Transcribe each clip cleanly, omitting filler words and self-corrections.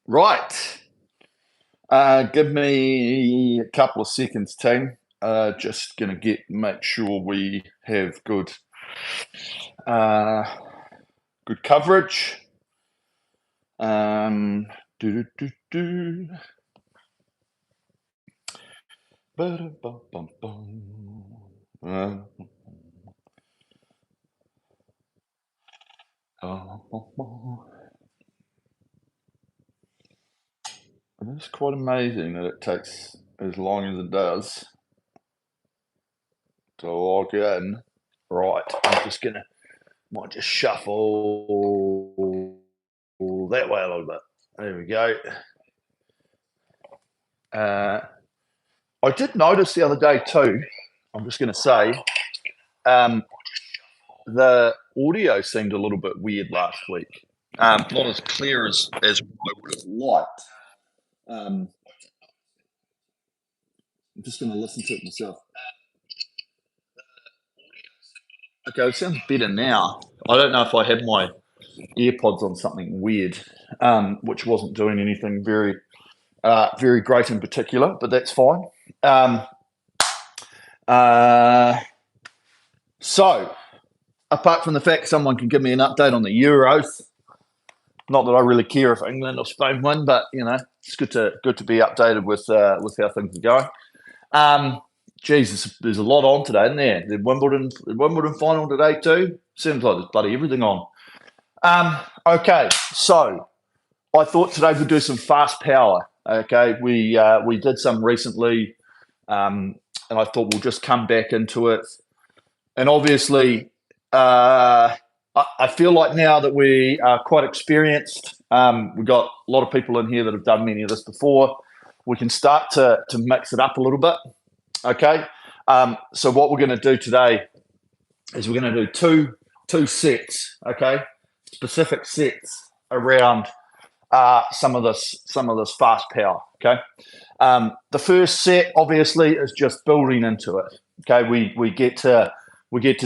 Right. Give me a couple of seconds, team. Just gonna make sure we have uh, good coverage. Do do do do. Ba-da-bum-bum-bum. It's quite amazing that it takes as long as it does to log in. Right, I'm just gonna might just shuffle that way a little bit. There we go. I did notice the other day too. I'm just going to say um, the audio seemed a little bit weird last week. Not as clear as I would have liked. I'm just going to listen to it myself. Okay, it sounds better now. I don't know if I had my earpods on something weird, which wasn't doing anything very great in particular, but that's fine. So, apart from the fact someone can give me an update on the Euros, not that I really care if England or Spain win, but it's good to be updated with how things are going. Jesus, there's a lot on today, isn't there? The Wimbledon final today too. Seems like there's bloody everything on. Okay, so I thought today we'd do some fast power. Okay, we did some recently, and I thought we'll just come back into it. And obviously, I feel like now that we are quite experienced, we've got a lot of people in here that have done many of this before. We can start to mix it up a little bit. Okay, so what we're going to do today is we're going to do two sets. Okay, specific sets around some of this fast power. Okay, the first set obviously is just building into it. Okay, we get to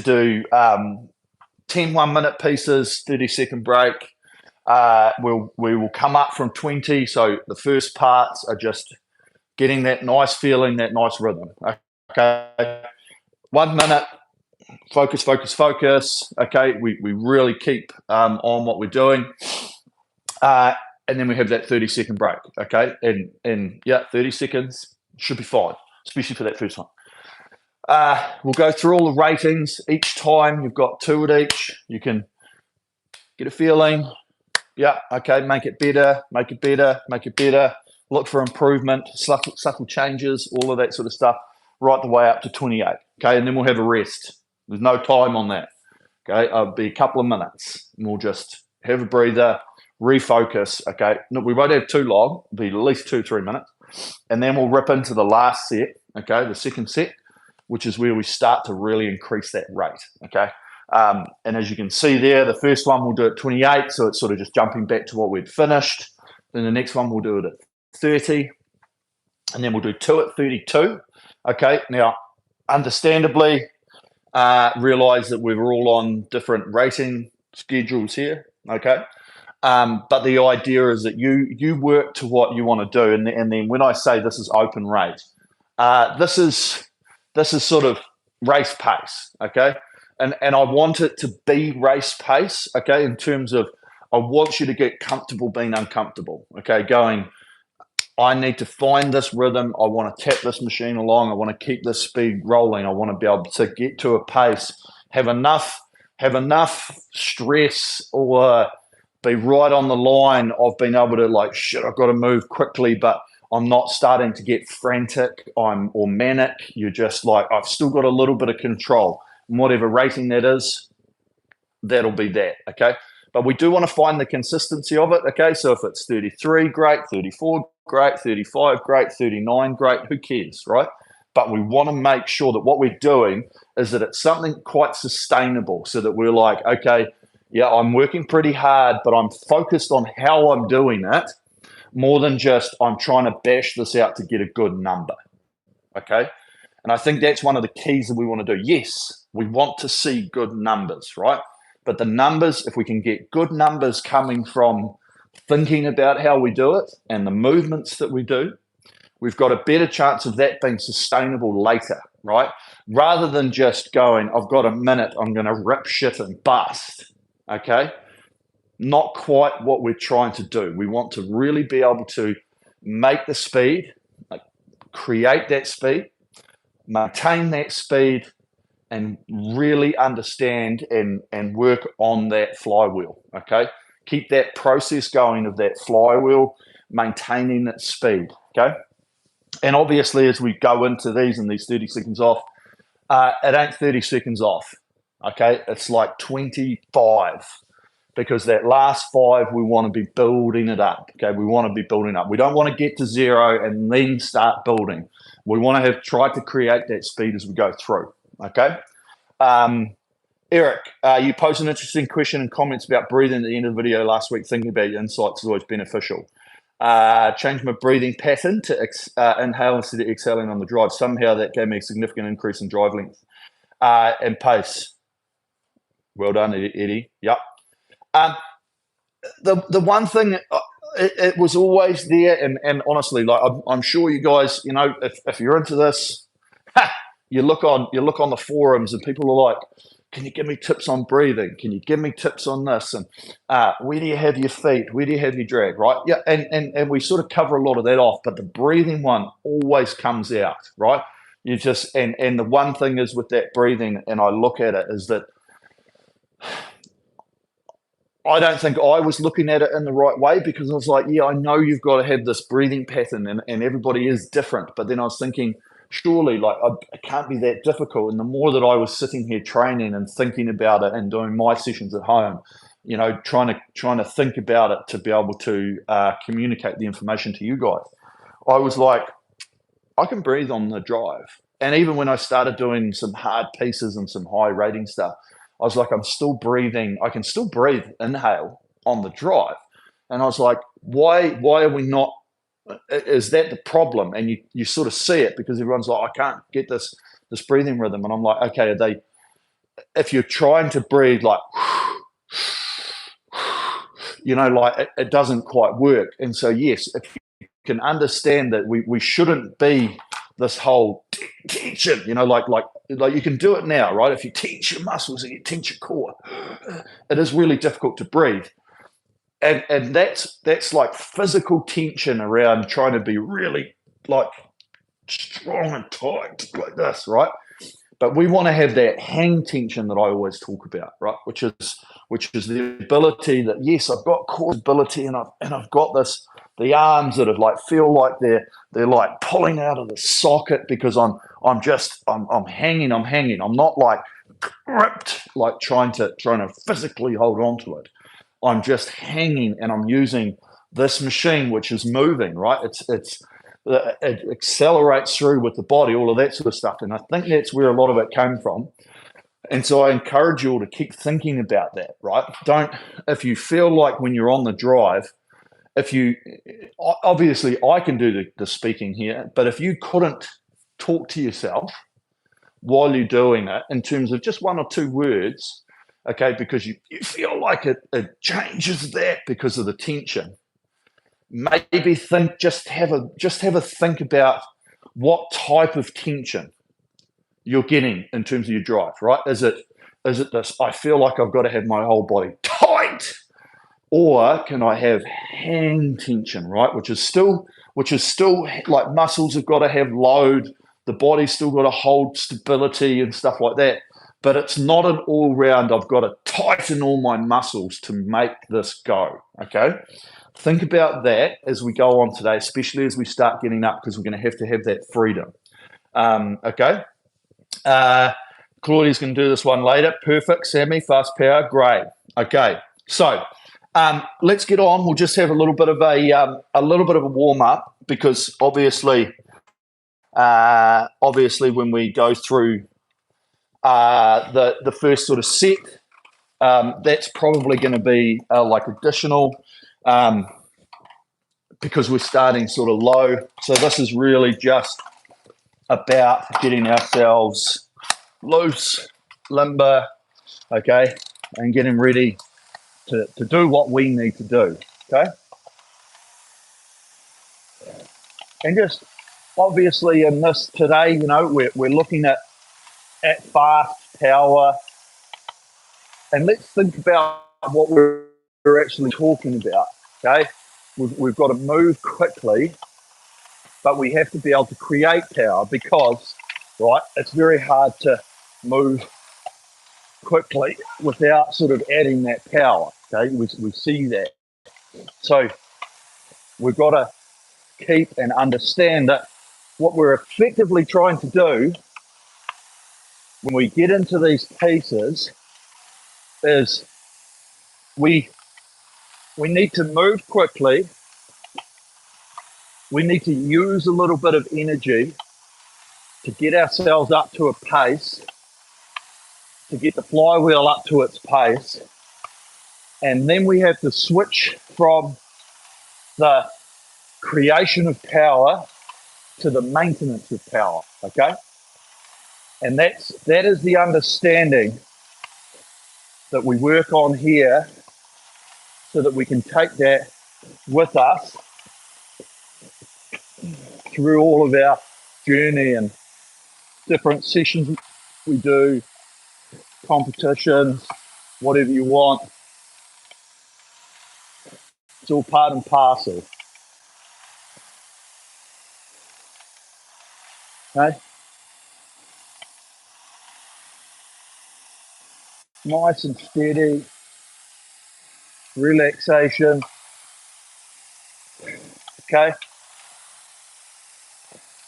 do 10 1-minute pieces, 30-second break. We will come up from 20. So the first parts are just getting that nice feeling, that nice rhythm. Okay, 1 minute, focus. Okay, we really keep on what we're doing. And then we have that 30-second break. Okay, and 30 seconds should be fine, especially for that first one. We'll go through all the ratings. Each time you've got 2 at each. You can get a feeling. Yeah, okay, make it better. Look for improvement, subtle changes, all of that sort of stuff, right the way up to 28. Okay, and then we'll have a rest. There's no time on that. Okay, it'll be a couple of minutes. And we'll just have a breather, refocus. Okay, no, we won't have too long. It'll be at least 2-3 minutes. And then we'll rip into the last set, okay, the second set, which is where we start to really increase that rate, okay? And as you can see there, the first one we'll do at 28, so it's sort of just jumping back to what we'd finished. Then the next one we'll do it at 30, and then we'll do 2 at 32, okay? Now, understandably, realise that we're all on different rating schedules here, okay? But the idea is that you work to what you want to do, and then when I say this is open rate, this is sort of race pace, okay? And I want it to be race pace, okay, in terms of I want you to get comfortable being uncomfortable, okay, going, I need to find this rhythm. I want to tap this machine along. I want to keep this speed rolling. I want to be able to get to a pace, have enough stress or be right on the line of being able to like, shit, I've got to move quickly, but I'm not starting to get frantic or manic. You're just like, I've still got a little bit of control. And whatever rating that is, that'll be that, okay? But we do want to find the consistency of it, okay? So if it's 33, great, 34, great, 35, great, 39, great, who cares, right? But we want to make sure that what we're doing is that it's something quite sustainable so that we're like, okay, yeah, I'm working pretty hard, but I'm focused on how I'm doing it more than just I'm trying to bash this out to get a good number, okay? And I think that's one of the keys that we want to do. Yes, we want to see good numbers, right? But the numbers, if we can get good numbers coming from thinking about how we do it and the movements that we do, we've got a better chance of that being sustainable later, right? Rather than just going, I've got a minute, I'm going to rip shit and bust, okay? Not quite what we're trying to do. We want to really be able to make the speed, like create that speed, maintain that speed, and really understand and work on that flywheel, okay? Keep that process going of that flywheel, maintaining that speed, okay? And obviously, as we go into these and these 30 seconds off, it ain't 30 seconds off, okay? It's like 25, because that last 5, we want to be building it up, okay? We want to be building up. We don't want to get to 0 and then start building. We want to have tried to create that speed as we go through, okay? Eric, you posed an interesting question and comments about breathing at the end of the video last week. Thinking about your insights is always beneficial. Changed my breathing pattern to inhale instead of exhaling on the drive. Somehow that gave me a significant increase in drive length and pace. Well done, Eddie. Yep. The one thing, it was always there, and honestly, like I'm sure you guys, you know, if you're into this, you look on the forums and people are like, can you give me tips on breathing? Can you give me tips on this? And where do you have your feet? Where do you have your drag? Right? Yeah, and we sort of cover a lot of that off, but the breathing one always comes out, right? You just and the one thing is with that breathing, and I look at it, is that I don't think I was looking at it in the right way, because I was like, yeah, I know you've got to have this breathing pattern, and everybody is different. But then I was thinking, surely, like, it can't be that difficult. And the more that I was sitting here training and thinking about it and doing my sessions at home, you know, trying to think about it to be able to communicate the information to you guys, I was like, I can breathe on the drive. And even when I started doing some hard pieces and some high rating stuff, I was like, I'm still breathing. I can still breathe, inhale on the drive. And I was like, why are we not? Is that the problem? And you sort of see it, because everyone's like, I can't get this breathing rhythm. And I'm like, okay, if you're trying to breathe like, you know, like it doesn't quite work. And so, yes, if you can understand that we shouldn't be this whole tension, you know, like you can do it now, right? If you tense your muscles and you tense your core, it is really difficult to breathe. And that's like physical tension around trying to be really like strong and tight like this, right? But we want to have that hang tension that I always talk about, right? Which is the ability that, yes, I've got core stability, and I've got the arms that are like feel like they're like pulling out of the socket, because I'm hanging. I'm not like gripped, like trying to physically hold on to it. I'm just hanging, and I'm using this machine, which is moving, right? It accelerates through with the body, all of that sort of stuff. And I think that's where a lot of it came from. And so I encourage you all to keep thinking about that, right? If you feel like when you're on the drive, obviously I can do the speaking here, but if you couldn't talk to yourself while you're doing it in terms of just 1 or 2 words, okay, because you feel like it changes that because of the tension, maybe have a think about what type of tension you're getting in terms of your drive, right? Is it this, I feel like I've got to have my whole body tight, or can I have hand tension, right? Which is still like muscles have got to have load, the body's still got to hold stability and stuff like that. But it's not an all round, I've got to tighten all my muscles to make this go, okay? Think about that as we go on today, especially as we start getting up, because we're going to have that freedom. Okay. Claudia's going to do this one later. Perfect. Sammy, fast power. Great. Okay. So let's get on. We'll just have a little bit of a warm up, because obviously when we go through the first sort of set, that's probably going to be like additional, because we're starting sort of low. So this is really just about getting ourselves loose, limber, okay, and getting ready to do what we need to do, okay? And just obviously in this today, you know, we're looking at fast power, and let's think about what we're actually talking about. Okay, we've got to move quickly, but we have to be able to create power because, right, it's very hard to move quickly without sort of adding that power. Okay, we see that. So we've got to keep and understand that what we're effectively trying to do when we get into these pieces is we need to move quickly. We need to use a little bit of energy to get ourselves up to a pace, to get the flywheel up to its pace. And then we have to switch from the creation of power to the maintenance of power. Okay. And that is the understanding that we work on here so that we can take that with us through all of our journey and different sessions we do, competitions, whatever you want. It's all part and parcel. Okay? Nice and steady, relaxation. Okay?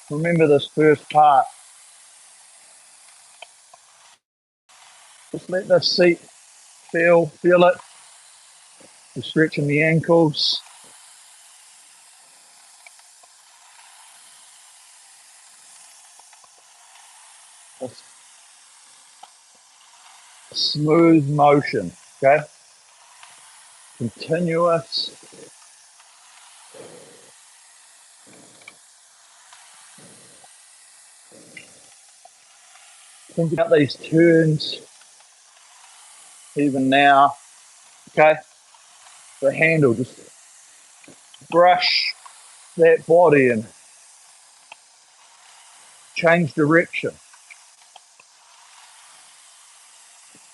Remember this first part. Just let this seat feel it. You're stretching the ankles. Just smooth motion. Okay? Continuous. Think about these turns, even now. Okay? The handle, just brush that body and change direction.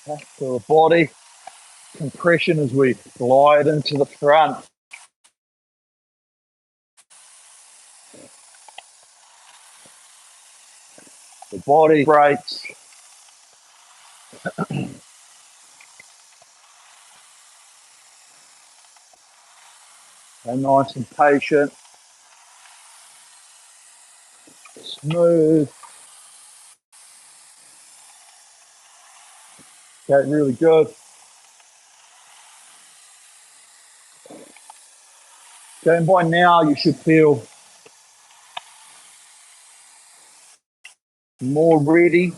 Okay? So the body compression as we glide into the front. The body breaks. And nice and patient. Smooth. Okay, really good. Okay, and by now you should feel more ready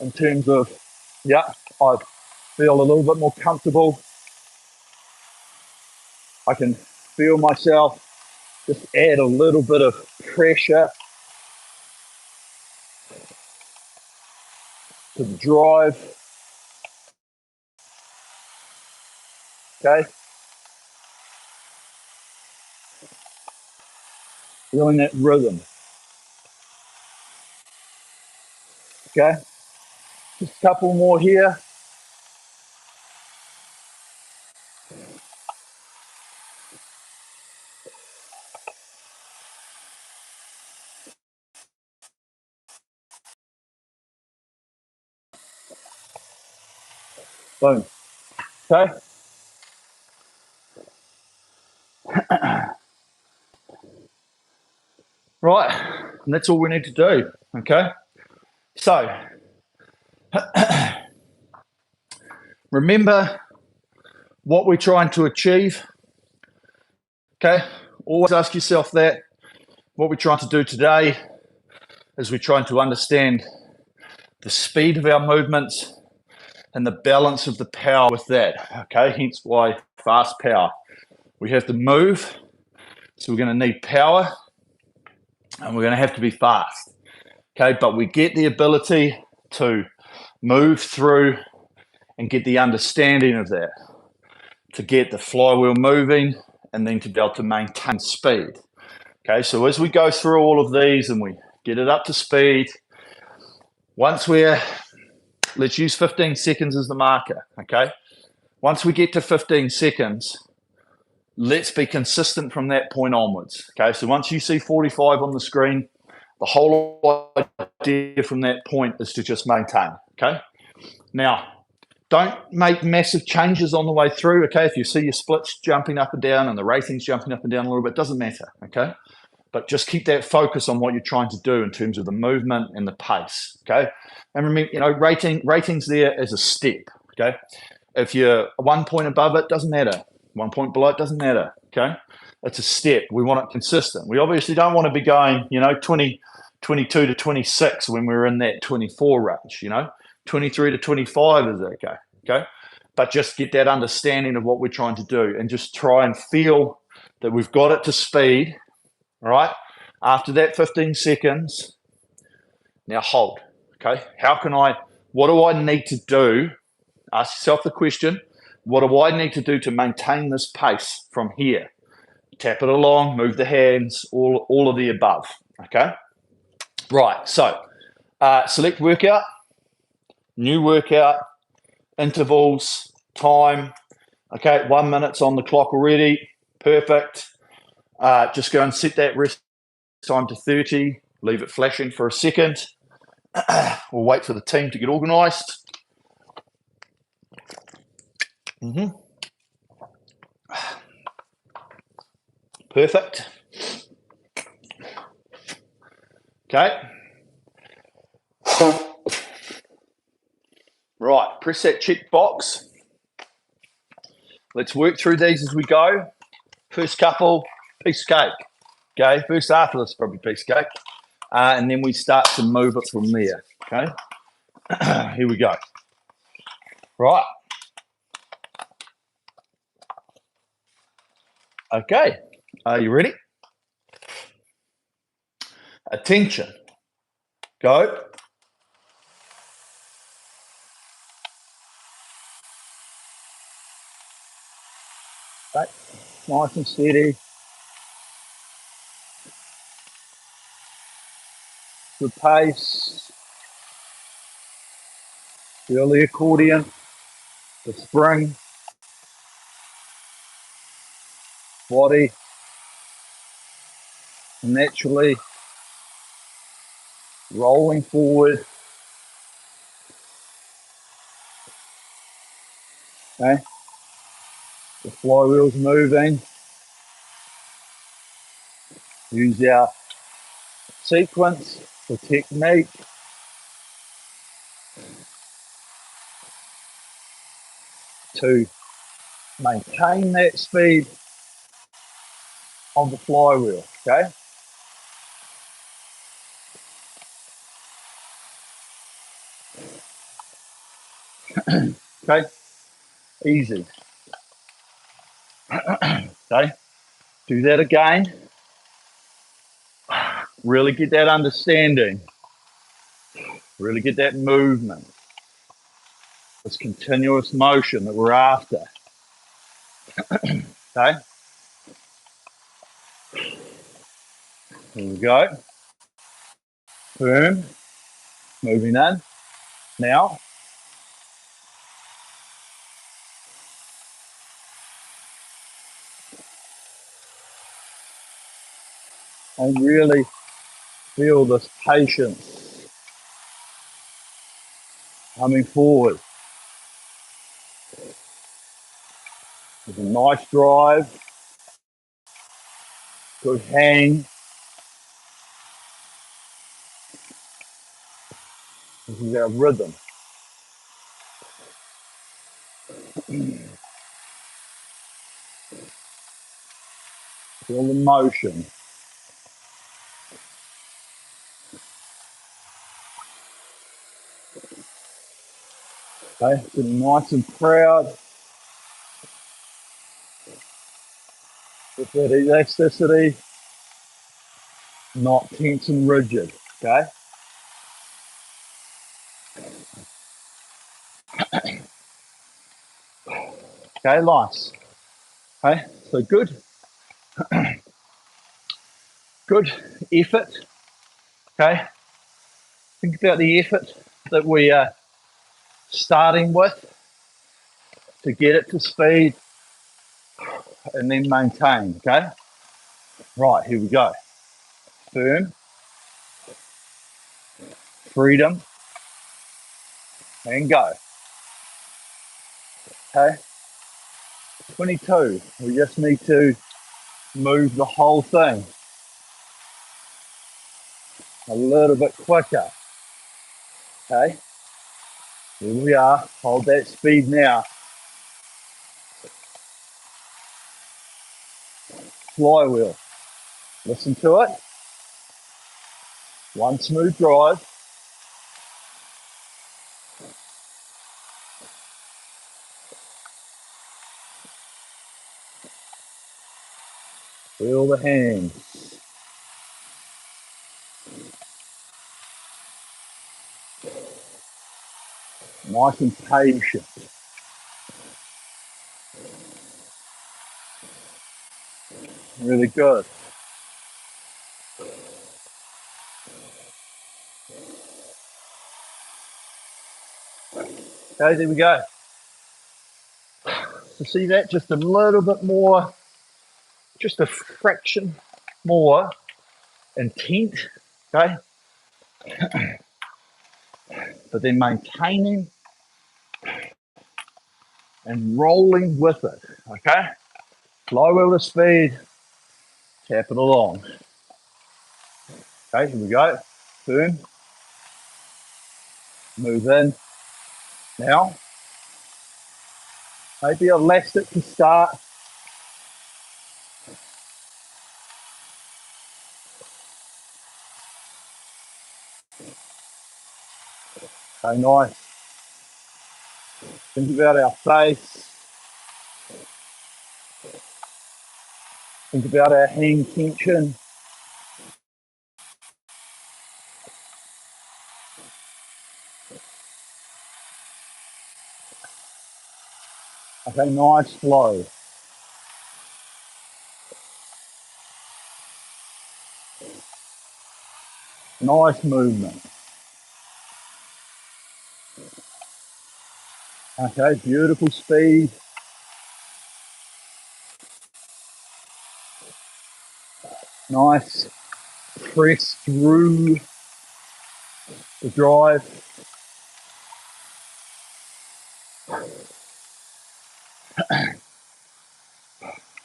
in terms of, yeah, I feel a little bit more comfortable. I can feel myself just add a little bit of pressure to the drive. Okay, feeling that rhythm. Okay, just a couple more here. Boom. Okay. Right, and that's all we need to do. Okay, so remember what we're trying to achieve. Okay, always ask yourself that. What we're trying to do today is we're trying to understand the speed of our movements and the balance of the power with that. Okay, hence why fast power. We have to move, so we're going to need power, and we're going to have to be fast. Okay, but we get the ability to move through and get the understanding of that, to get the flywheel moving, and then to be able to maintain speed. Okay, so as we go through all of these and we get it up to speed, once let's use 15 seconds as the marker, okay? Once we get to 15 seconds, let's be consistent from that point onwards, okay? So once you see 45 on the screen, the whole idea from that point is to just maintain, okay? Now, don't make massive changes on the way through, okay? If you see your splits jumping up and down and the rating's jumping up and down a little bit, doesn't matter, okay? But just keep that focus on what you're trying to do in terms of the movement and the pace, okay? And remember, ratings there as a step, okay? If you're 1 point above it, doesn't matter. 1 point below it, doesn't matter, okay? It's a step. We want it consistent. We obviously don't want to be going, 22 to 26 when we're in that 24 range, 23 to 25 is okay? But just get that understanding of what we're trying to do and just try and feel that we've got it to speed, all right? After that 15 seconds, now hold, okay? What do I need to do? Ask yourself the question, what do I need to do to maintain this pace from here? Tap it along, move the hands, all of the above, okay? Right, so select workout, new workout, intervals, time. Okay, 1 minute's on the clock already. Perfect. Just go and set that rest time to 30. Leave it flashing for a second. We'll wait for the team to get organised. Perfect. Okay. Right, press that check box. Let's work through these as we go. First couple, piece of cake. Okay, first half of this probably piece of cake. And then we start to move it from there. Okay, here we go. Right. Okay, are you ready? Attention. Go. Okay. Nice and steady. Good pace. Feel the accordion, the spring, body naturally rolling forward. Okay. The flywheel's moving. Use our sequence, the technique to maintain that speed of the flywheel, okay? Okay, easy. Okay, do that again. Really get that understanding. Really get that movement. This continuous motion that we're after. Okay, here we go. Boom, moving in. Now, and really feel this patience coming forward. There's a nice drive, good hang. This is our rhythm. Feel the motion. Okay, getting nice and proud with that elasticity, not tense and rigid. Okay. Okay, nice. Okay, so good. good effort, okay? Think about the effort that we are starting with to get it to speed and then maintain, okay? Right, here we go. Firm, freedom, and go. Okay, 22. We just need to move the whole thing a little bit quicker. Okay, here we are. Hold that speed now. Flywheel. Listen to it. One smooth drive. Feel the hands. Nice and patient. Really good. Okay, there we go. So see that? Just a little bit more, just a fraction more intent, okay? But then maintaining and rolling with it, okay? Flywheel to speed, tap it along. Okay, here we go. Turn, move in. Now, maybe elastic to start. Okay, nice. Think about our face. Think about our hand tension. Okay, nice flow. Nice movement. Okay, beautiful speed. Nice press through the drive.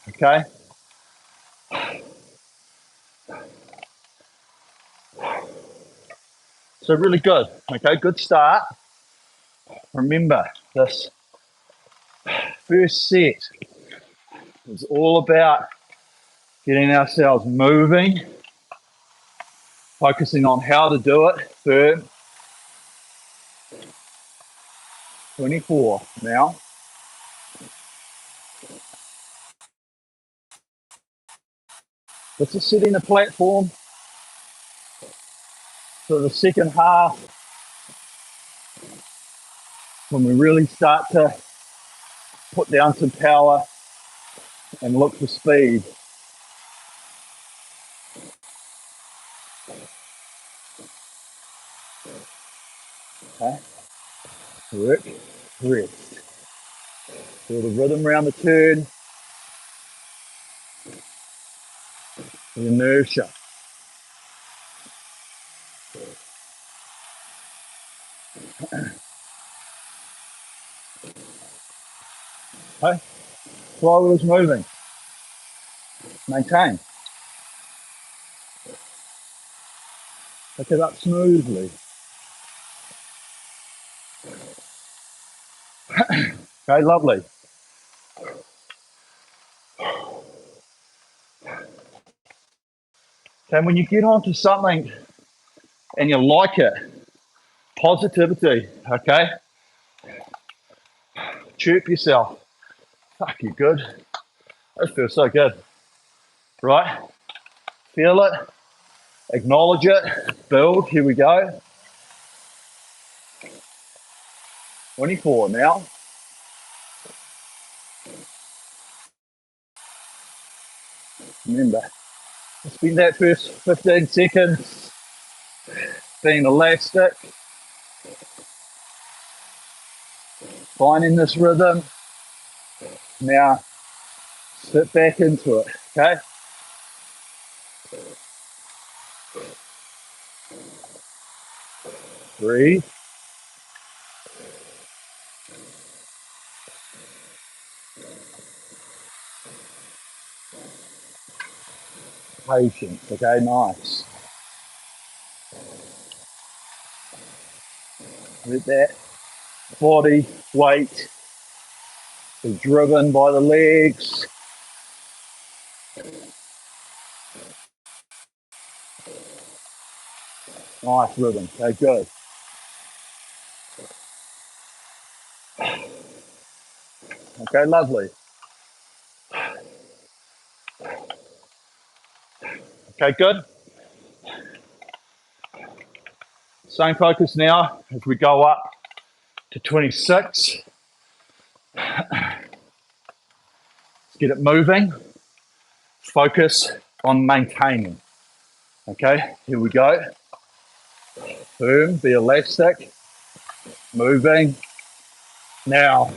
Okay. So really good. Okay, good start. Remember, this first set is all about getting ourselves moving, focusing on how to do it. Firm. 24 now. This is setting the platform for the second half when we really start to put down some power and look for speed. Okay. Work, rest. Feel the rhythm around the turn, the inertia. Okay. Flywheel's moving. Maintain. Pick it up smoothly. Okay, lovely. Okay, when you get onto something and you like it, positivity, okay? Chirp yourself. Fuck, you good. That feels so good, right? Feel it, acknowledge it, build. Here we go. 24 now. Remember, Spend that first 15 seconds being elastic, finding this rhythm. Now sit back into it, okay? Breathe. Patience, okay, nice. Let that body weight be driven by the legs. Nice rhythm, okay, good. Okay, lovely. Okay, good. Same focus now as we go up to 26. Let's get it moving. Focus on maintaining. Okay, here we go. Firm, be elastic, moving. Now,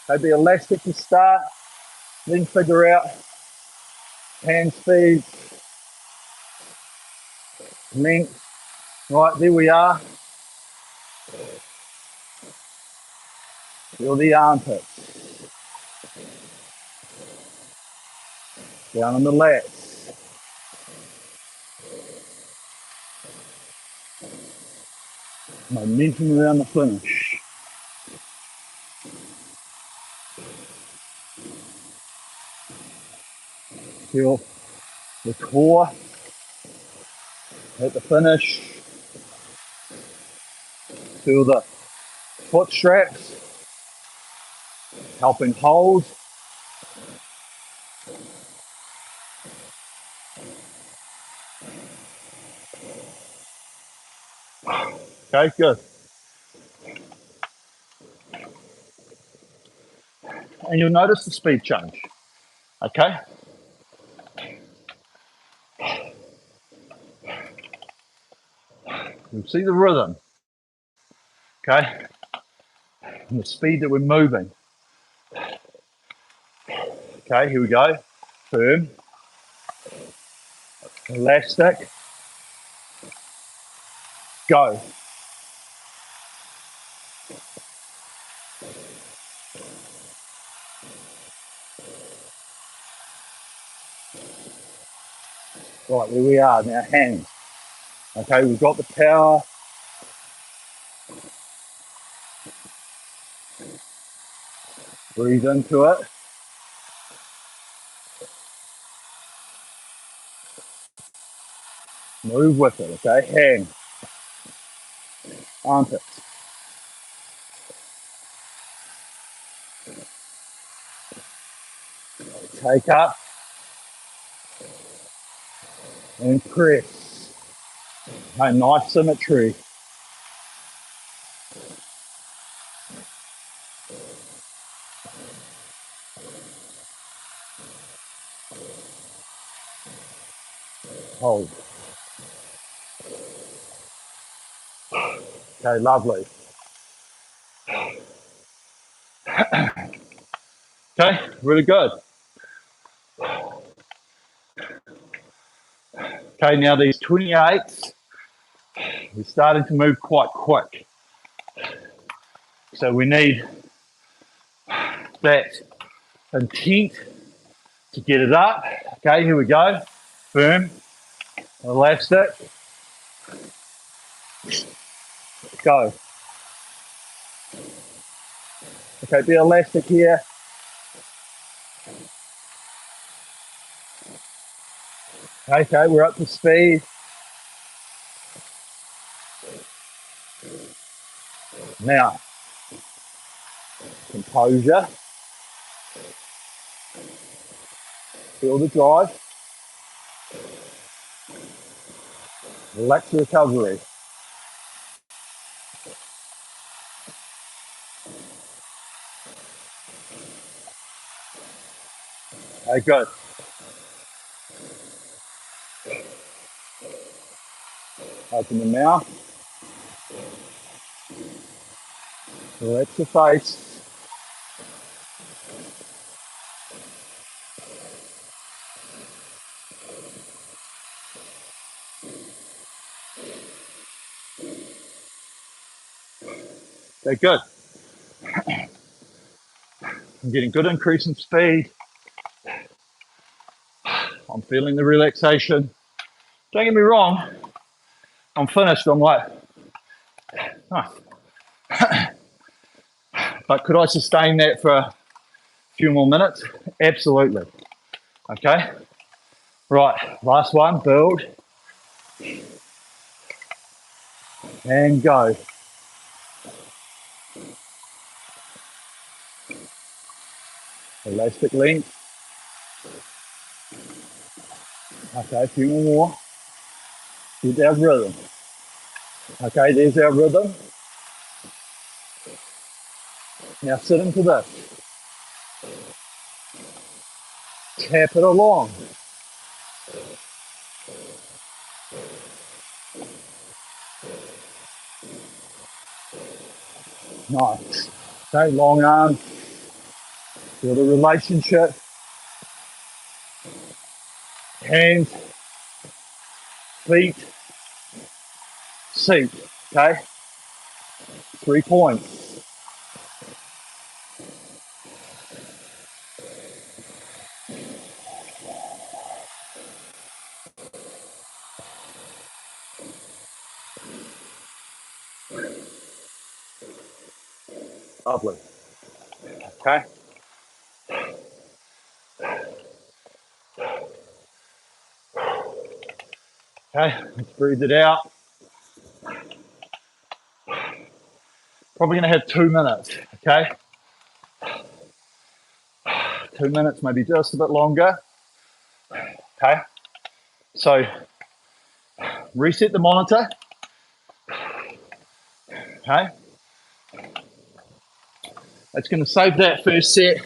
okay, be elastic to start, then figure out hand speed, length. Right, there we are. Feel the armpits. Down on the lats. Momentum around the finish. Feel the core at the finish. Feel the foot straps helping hold. Okay, good. And you'll notice the speed change. Okay? You'll see the rhythm. Okay? And the speed that we're moving. Okay, here we go. Firm. Elastic. Go. Right, there we are. Now hands. Okay, we've got the power. Breathe into it. Move with it, okay? Hand. Armpits. Take up. And press. Okay, nice symmetry. Hold. Okay, lovely. Okay, really good. Okay, now these 28s, we're starting to move quite quick. So we need that intent to get it up. Okay, here we go. Firm, elastic, go. Okay, be elastic here. Okay, we're up to speed. Now, composure. Feel the drive. Relax the recovery. Okay, good. Open the mouth. Relax the face. Okay, good. I'm getting good increase in speed. I'm feeling the relaxation. Don't get me wrong. I'm finished. I'm like, oh. But could I sustain that for a few more minutes? Absolutely. Okay. Right. Last one. Build and go. Elastic length. Okay. A few more. Get our rhythm. Okay. There's our rhythm. Now sit into this. Tap it along. Nice. Okay. Long arms. Feel the relationship. Hands, feet, seat. Okay. 3 points. Lovely. Okay. Okay. Let's breathe it out. Probably going to have 2 minutes. Okay. 2 minutes, maybe just a bit longer. Okay. So reset the monitor. Okay. It's going to save that first set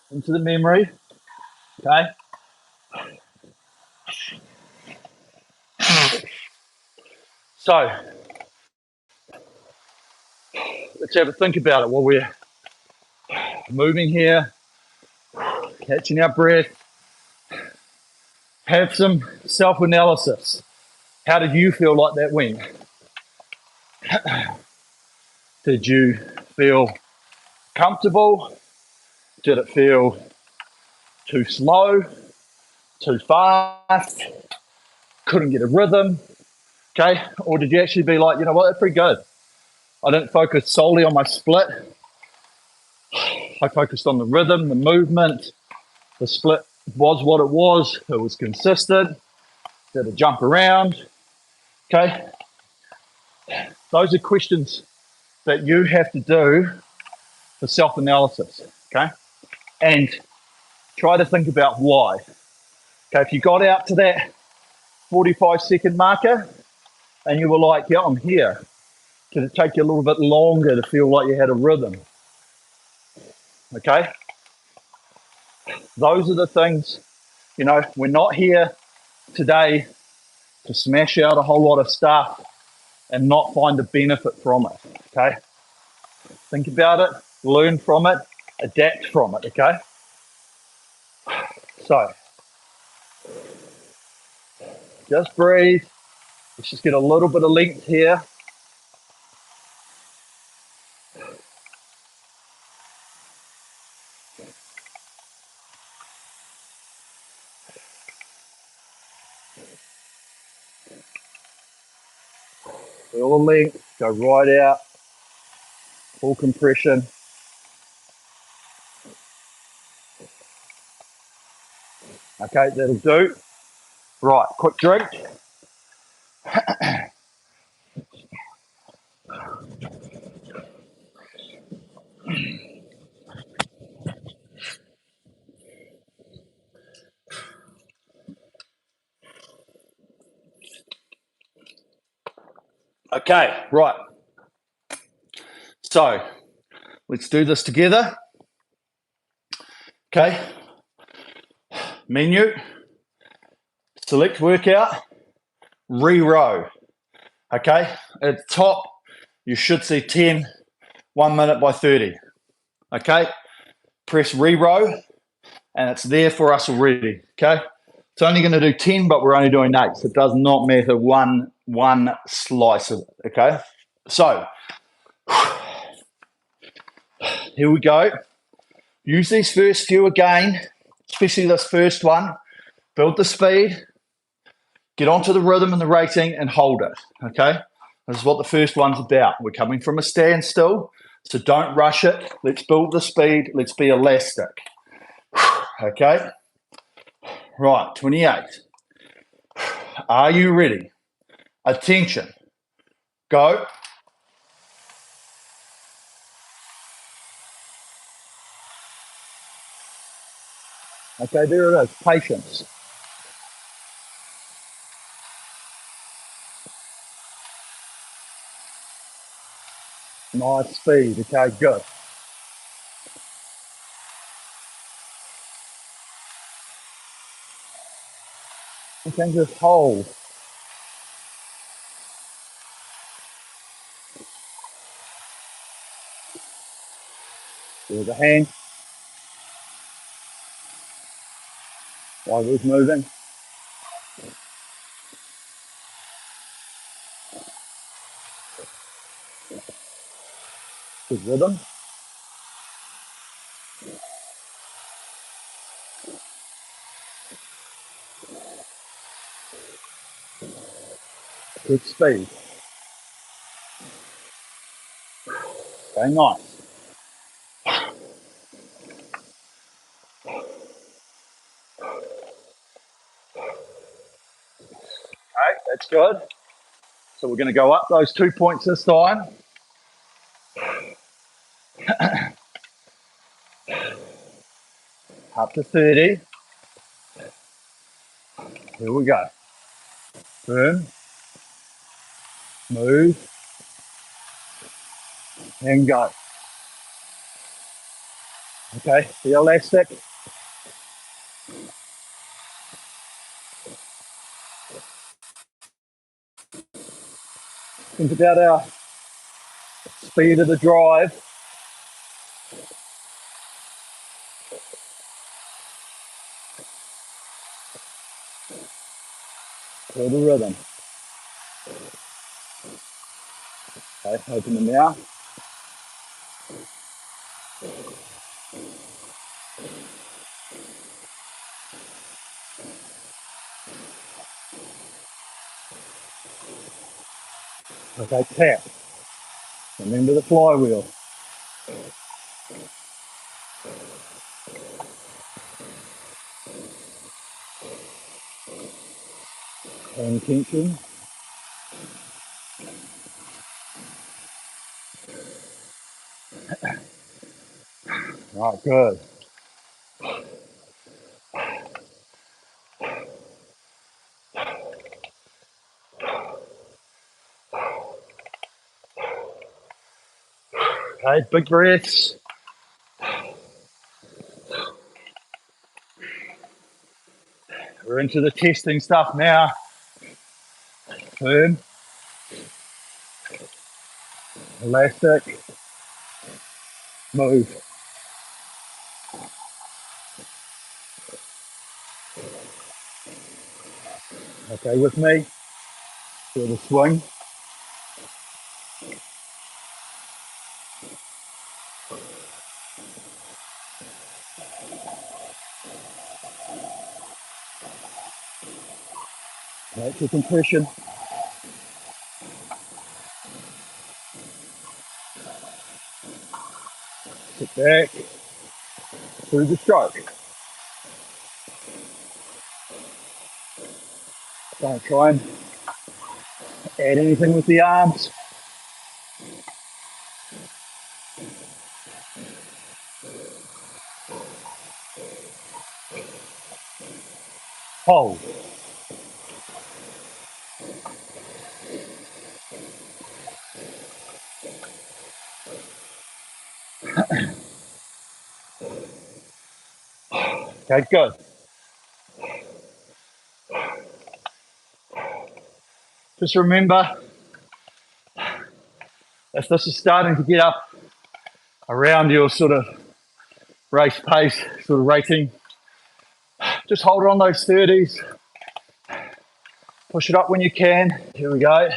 into the memory. Okay. So let's have a think about it while we're moving here, catching our breath. Have some self-analysis. How did you feel like that went? Did you feel comfortable? Did it feel too slow? Too fast? Couldn't get a rhythm? Okay. Or did you actually be like, you know what, that's pretty good. I didn't focus solely on my split. I focused on the rhythm, the movement. The split was what it was. It was consistent. Did it jump around? Okay. Those are questions that you have to do for self-analysis. Okay. And try to think about why. Okay. If you got out to that 45-second marker and you were like, yeah, I'm here. Did it take you a little bit longer to feel like you had a rhythm? Okay. Those are the things, you know, we're not here today to smash out a whole lot of stuff and not find a benefit from it. Okay. Think about it, learn from it, adapt from it. Okay. So just breathe. Let's just get a little bit of length here. Feel the length, go right out, full compression. Okay, that'll do. Right, quick drink. Okay, right. So Let's do this together. Okay. Menu. Select workout. Re-row. Okay. At the top, you should see 10, 1 minute by 30. Okay. Press re-row, and it's there for us already. Okay. It's only going to do 10, but we're only doing 8. So it does not matter one slice of it. Okay. So here we go. Use these first few again, especially this first one. Build the speed, get onto the rhythm and the rating, and hold it. Okay. This is what the first one's about. We're coming from a standstill, so don't rush it. Let's build the speed. Let's be elastic. Okay. Right, 28. Are you ready? Attention. Go. Okay, there it is. Patience. Nice speed. Okay, good. You can just hold. There's a hand while it was moving. Good rhythm. Good speed. Okay, nice. Okay, that's good. So we're going to go up those 2 points this time. Up to 30. Here we go. Turn, move, and go. Okay, be elastic. Think about our speed of the drive. Feel the rhythm. Okay, open the mouth. Okay, tap. Remember the flywheel. Paying attention. Right, good. Okay, big breaths. We're into the testing stuff now. Firm, elastic, move. Okay, with me. Feel the swing. That's the compression. Sit back through the stroke. Don't try and add anything with the arms. Hold. Okay, good. Just remember, if this is starting to get up around your sort of race pace sort of rating, just hold on those 30s. Push it up when you can. Here we go.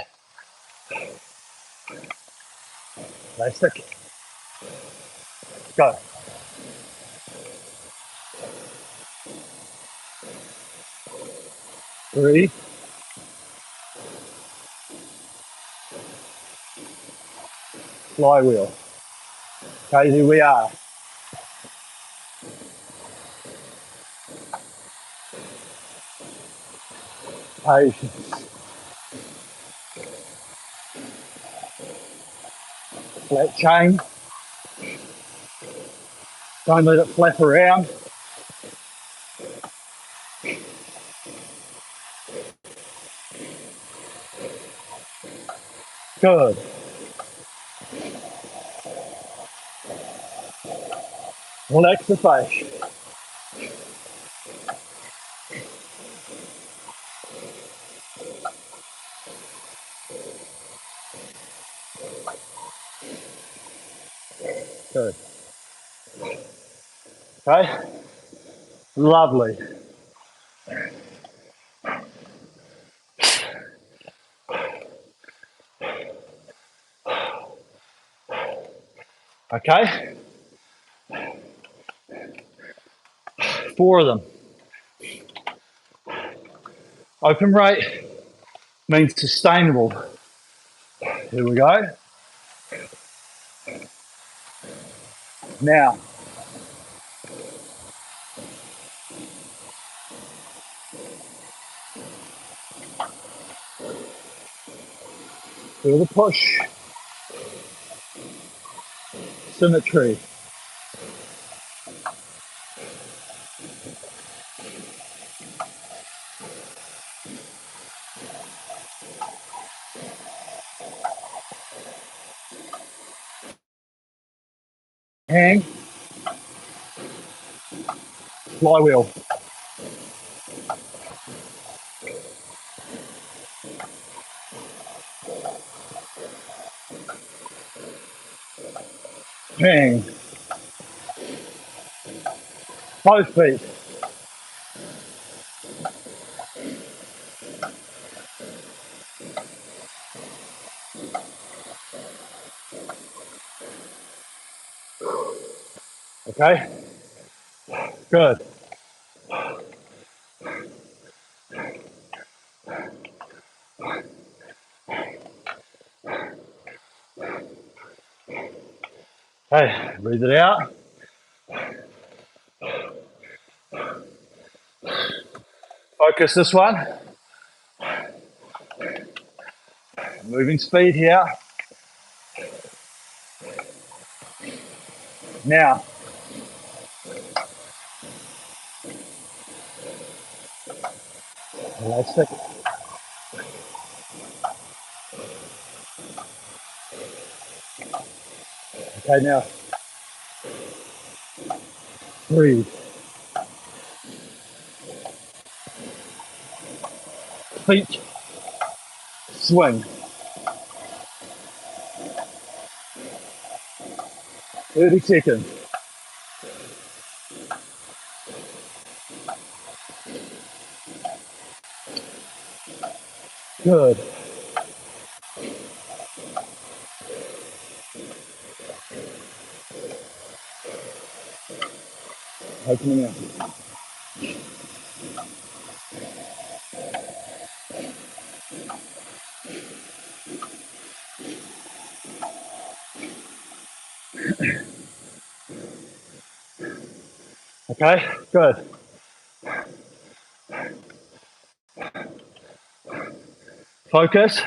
Elastic. Go. Breathe. Flywheel. Okay, here we are. Patience. Flat chain. Don't let it flap around. Good. Relax the face. Good. Okay. Lovely. Okay. 4 of them. Open rate means sustainable. Here we go. Now, feel the push. Symmetry. Hang. Flywheel. Hang. Both feet. Okay. Good. Okay. Breathe it out. Focus this one. Moving speed here. Now. Elastic. Okay, now. Breathe. Feet. Swing. 30 seconds. Good. Opening up. Okay, good. Focus.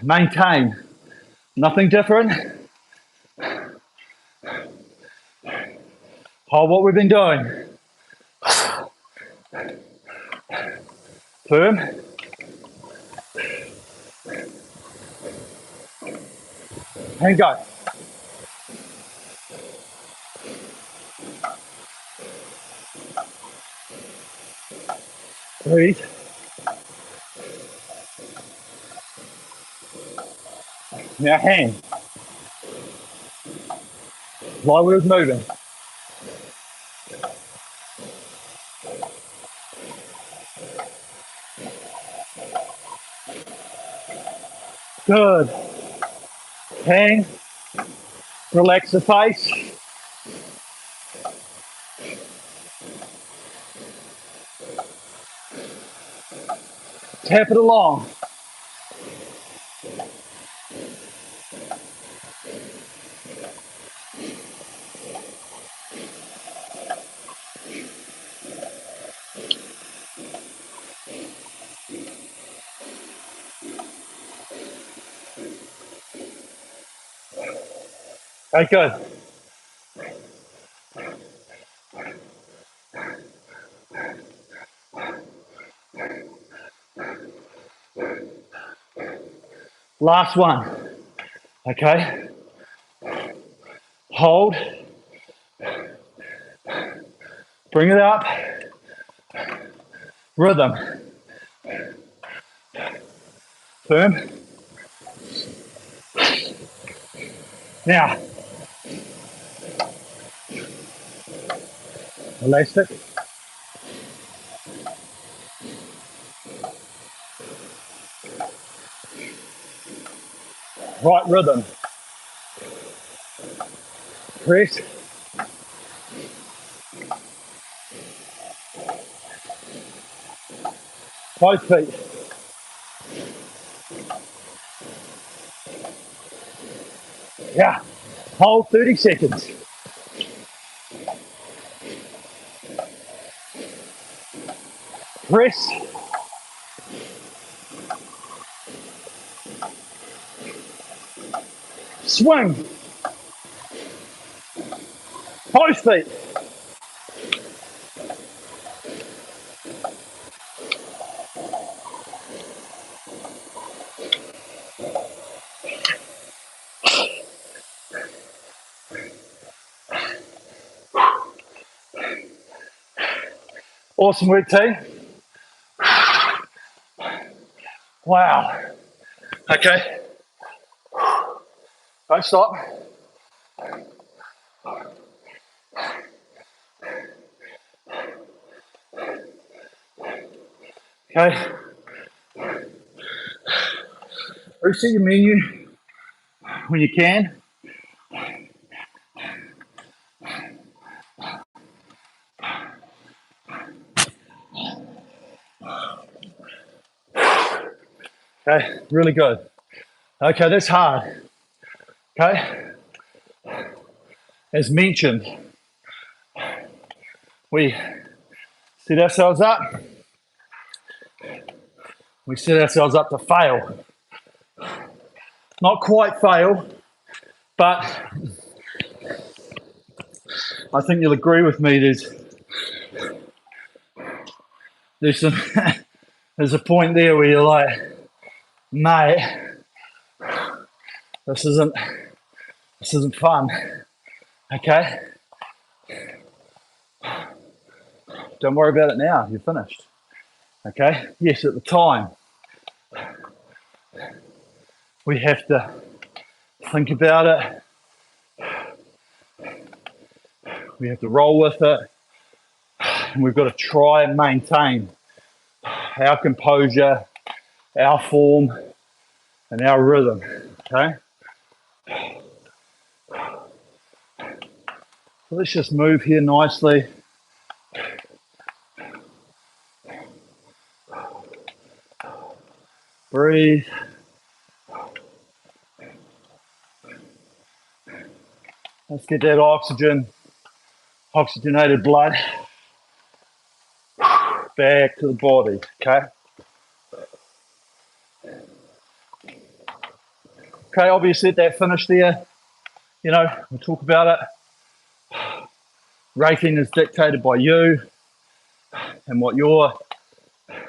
Maintain. Nothing different. Hold what we've been doing. Firm. And go. Breathe. Now hand. Flywheel's moving. Good. Hang. Relax the face. Tap it along. Okay, good. Last one. Okay. Hold. Bring it up. Rhythm. Firm. Now, elastic. Right rhythm. Press. Both feet. Yeah. Hold 30 seconds. Press. Swing. Both feet. Awesome work, team. Wow. Okay. Don't stop. Okay. Reset your menu when you can. Okay, really good. Okay, that's hard. Okay. As mentioned, we set ourselves up. We set ourselves up to fail. Not quite fail, but I think you'll agree with me. There's some there's a point there where you're like, mate, this isn't fun. Okay? Don't worry about it now. You're finished. Okay? Yes, at the time, we have to think about it. We have to roll with it. And we've got to try and maintain our composure, our form, and our rhythm. Okay? So let's just move here nicely. Breathe. Let's get that oxygenated blood back to the body, okay? Okay, obviously at that finish there, we'll talk about it. Rating is dictated by you and what your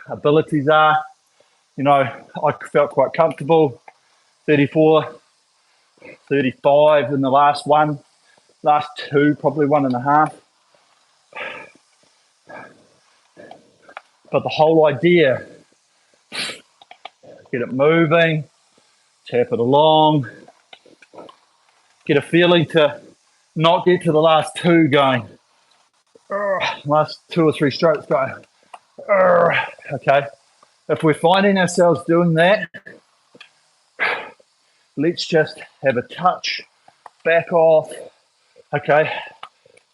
abilities are. I felt quite comfortable, 34. 35 in the last two, probably 1.5. But the whole idea, get it moving, tap it along, get a feeling to not get to the last two going, last 2 or 3 strokes going, okay. If we're finding ourselves doing that, let's just have a touch, back off, okay.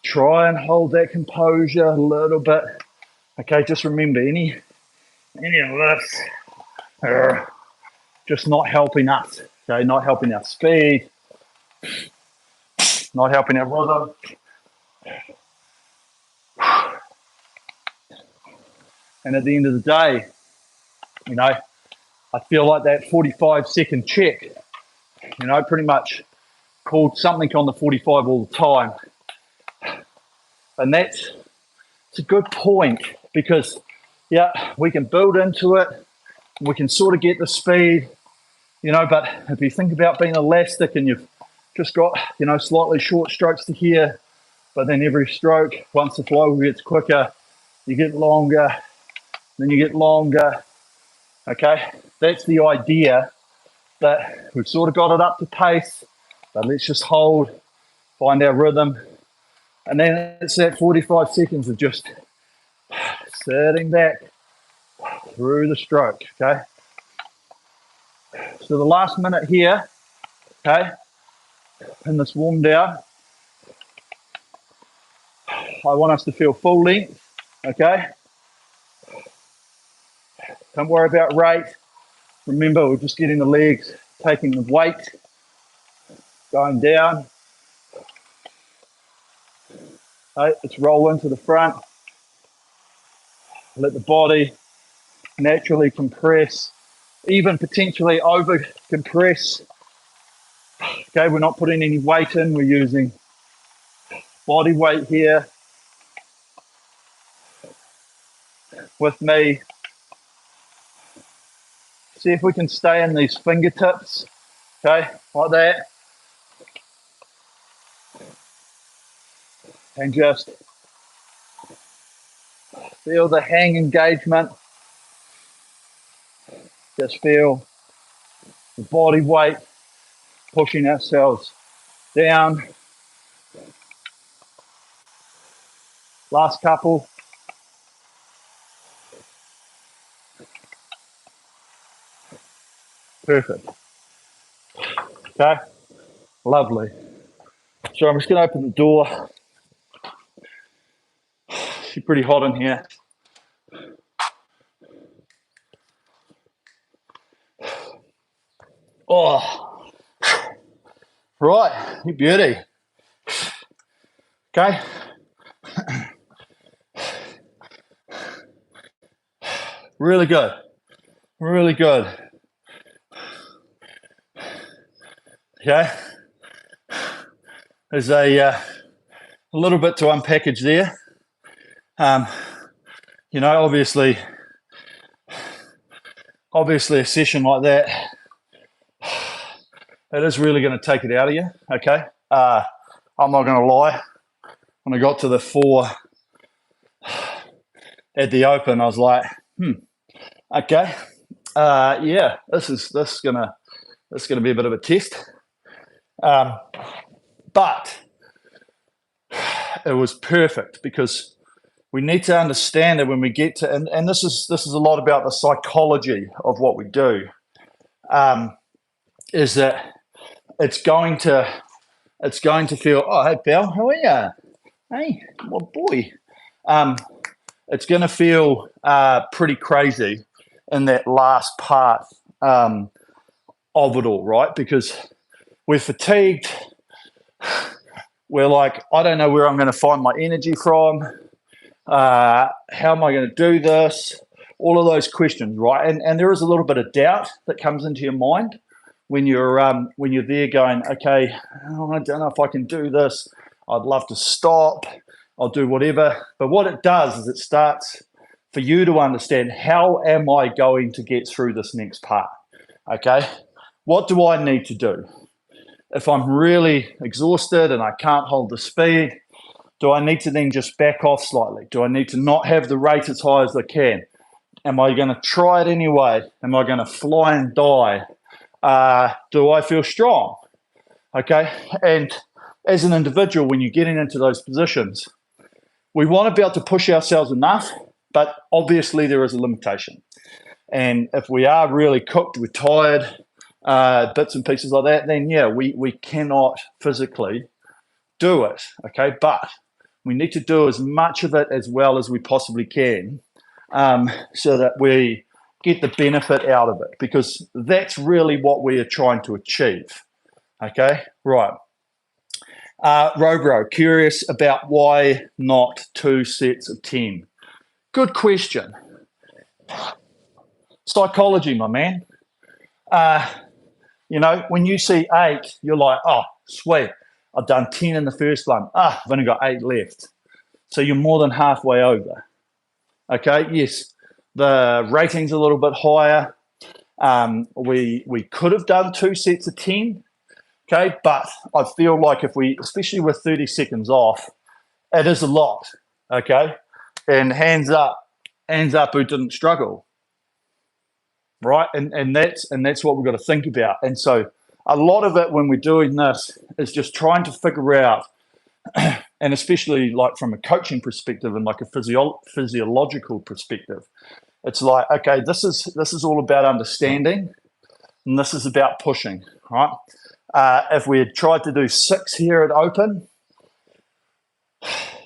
Try and hold that composure a little bit, okay. Just remember, any of this, just not helping us, okay, not helping our speed, not helping our rhythm. And at the end of the day, you know, I feel like that 45-second check, you know, pretty much called something on the 45 all the time. And it's a good point because, yeah, we can build into it. We can sort of get the speed, you know, but if you think about being elastic and you've just got, you know, slightly short strokes to here, but then every stroke, once the flow gets quicker, you get longer, then you get longer, okay? That's the idea, that we've sort of got it up to pace, but let's just hold, find our rhythm, and then it's that 45 seconds of just sitting back through the stroke, okay? So the last minute here, okay, in this warm down, I want us to feel full length, okay? Don't worry about rate. Remember, we're just getting the legs, taking the weight, going down. Okay, let's roll into the front. Let the body naturally compress, even potentially over compress. Okay, we're not putting any weight in, we're using body weight here. With me, see if we can stay in these fingertips, okay, like that. And just feel the hang engagement. Just feel the body weight pushing ourselves down. Last couple. Perfect. Okay, lovely. So I'm just going to open the door. It's pretty hot in here. Oh, right, you beauty. Okay. Really good. Really good. Okay. There's a little bit to unpackage there. You know, obviously a session like that, it is really going to take it out of you, okay? I'm not going to lie. When I got to the 4 at the open, I was like, okay, yeah, this is gonna be a bit of a test. But it was perfect because we need to understand that when we get to, and this is a lot about the psychology of what we do, is that it's going to feel, oh, hey, pal, how are you? Hey, my boy. It's going to feel pretty crazy in that last part of it all, right? Because we're fatigued. We're like, I don't know where I'm going to find my energy from. How am I going to do this? All of those questions, right? And there is a little bit of doubt that comes into your mind when you're there going, okay, I don't know if I can do this. I'd love to stop. I'll do whatever. But what it does is it starts for you to understand, how am I going to get through this next part? Okay, what do I need to do? if I'm really exhausted and I can't hold the speed, do I need to then just back off slightly? Do I need to not have the rate as high as I can? Am I going to try it anyway? Am I going to fly and die? Do I feel strong? Okay. And as an individual, when you're getting into those positions, we want to be able to push ourselves enough, but obviously there is a limitation. And if we are really cooked, we're tired, bits and pieces like that, then yeah, we cannot physically do it. Okay. But we need to do as much of it as well as we possibly can, so that we get the benefit out of it, because that's really what we are trying to achieve. Okay, right. Robro, curious about why not 2 sets of 10? Good question. Psychology, my man. When you see 8, you're like, oh, sweet. I've done 10 in the first one. I've only got 8 left. So you're more than halfway over. Okay, yes, the rating's a little bit higher. We could have done 2 sets of 10. Okay, but I feel like if we, especially with 30 seconds off, it is a lot. Okay, and hands up who didn't struggle. Right, and that's what we've got to think about. And so a lot of it when we're doing this is just trying to figure out, and especially like from a coaching perspective and like a physiological perspective, it's like, okay, this is all about understanding, and this is about pushing, right? If we had tried to do 6 here at open,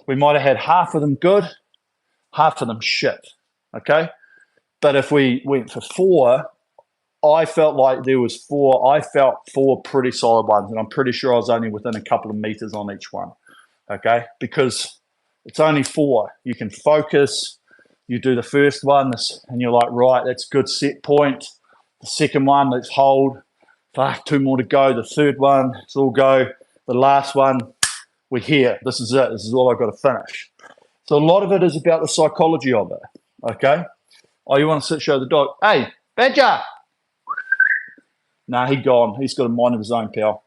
we might have had half of them good, half of them shit, okay? But if we went for 4, I felt like there was 4. I felt 4 pretty solid ones, and I'm pretty sure I was only within a couple of meters on each one, okay? Because it's only 4. You can focus. You do the first one, and you're like, right, that's good set point. The second one, let's hold. 2 more to go. The third one, let's all go. The last one, we're here. This is it. This is all I've got to finish. So a lot of it is about the psychology of it, okay? Oh, you want to show the dog? Hey, Badger! Nah, he gone. He's got a mind of his own, pal.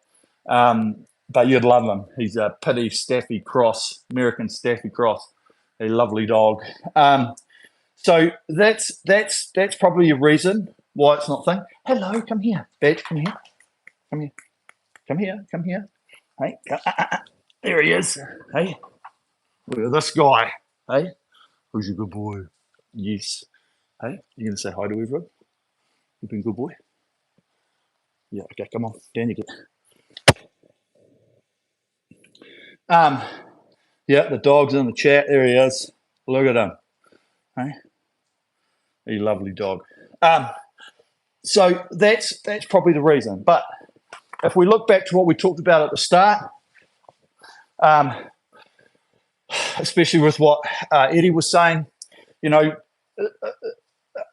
But you'd love him. He's a Pitty Staffy Cross, American Staffy Cross. A lovely dog. So that's probably a reason why it's not thing. Hello, come here. Badge, come here. Come here. Come here. Come here. Hey, there he is. Hey, look at this guy. Hey, who's your good boy? Yes. Hey, you going to say hi to everyone? You've been a good boy? Yeah, okay, come on. Down you get. Yeah, the dog's in the chat. There he is. Look at him. Hey, a lovely dog. So that's probably the reason. But if we look back to what we talked about at the start, especially with what Eddie was saying,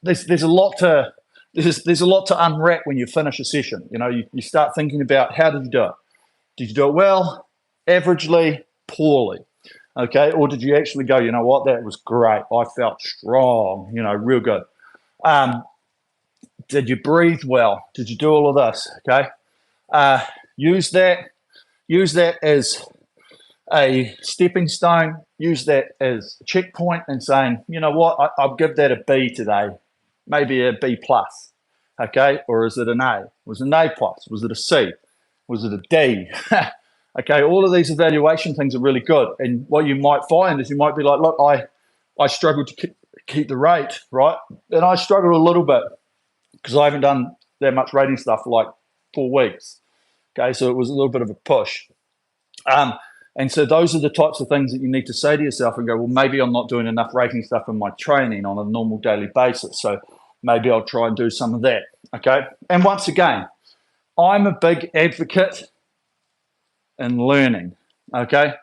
there's a lot to unwrap when you finish a session. You start thinking about, how did you do it? Did you do it well, averagely, poorly? Okay, or did you actually go, you know what, that was great. I felt strong, real good. Did you breathe well? Did you do all of this? Okay, use that as a stepping stone. Use that as a checkpoint and saying, you know what, I'll give that a B today, maybe a B plus. Okay, or is it an A? Was it an A plus? Was it a C? Was it a D? Okay, all of these evaluation things are really good. And what you might find is you might be like, look, I struggled to keep the rate, right? And I struggled a little bit because I haven't done that much rating stuff for like 4 weeks. Okay, so it was a little bit of a push. And so those are the types of things that you need to say to yourself and go, well, maybe I'm not doing enough rating stuff in my training on a normal daily basis. So maybe I'll try and do some of that. Okay. And once again, I'm a big advocate in learning. Okay.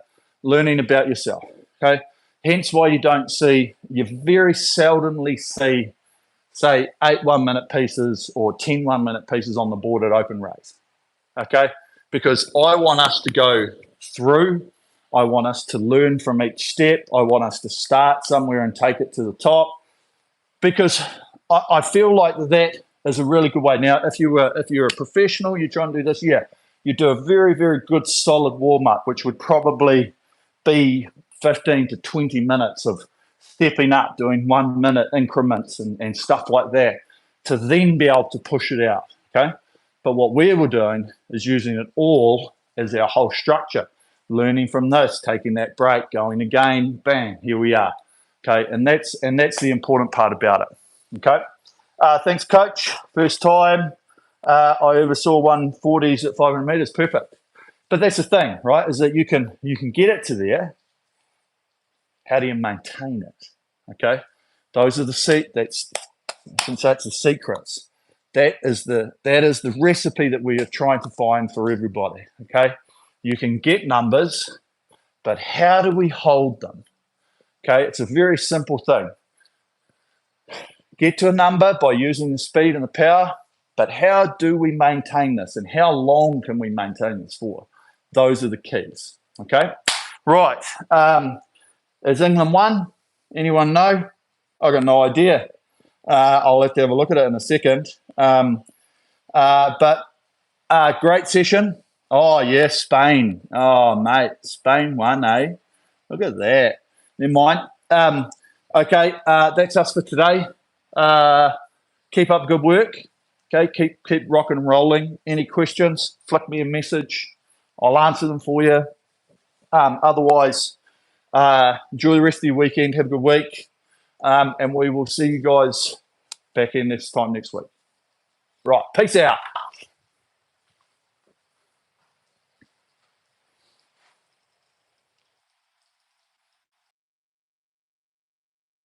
Learning about yourself. Okay. Hence why you very seldomly see, say, 8 1-minute pieces or 10 1-minute pieces on the board at open race. Okay. Because I want us to go through. I want us to learn from each step. I want us to start somewhere and take it to the top, because I feel like that is a really good way. Now, if you're a professional, you're trying to do this, yeah, you do a very, very good solid warm-up, which would probably be 15 to 20 minutes of stepping up, doing 1 minute increments and stuff like that, to then be able to push it out, okay? But what we were doing is using it all as our whole structure, learning from this, taking that break, going again, bang, here we are, okay? And that's the important part about it, okay? Thanks, coach. First time I ever saw 140s at 500 meters, perfect. But that's the thing, right, is that you can get it to there. How do you maintain it? Okay, those are that's the secrets. That is the recipe that we are trying to find for everybody. Okay, you can get numbers, but how do we hold them? Okay, it's a very simple thing. Get to a number by using the speed and the power, but how do we maintain this, and how long can we maintain this for? Those are the keys. Okay, right. Is England won? Anyone know? I've got no idea. I'll have to have a look at it in a second. But great session. Oh, yeah, Spain. Oh, mate, Spain won, eh? Look at that. Never mind. Okay, that's us for today. Keep up good work. Okay, keep rocking and rolling. Any questions, flick me a message. I'll answer them for you. Otherwise, enjoy the rest of your weekend. Have a good week. And we will see you guys back in this time next week. Right. Peace out.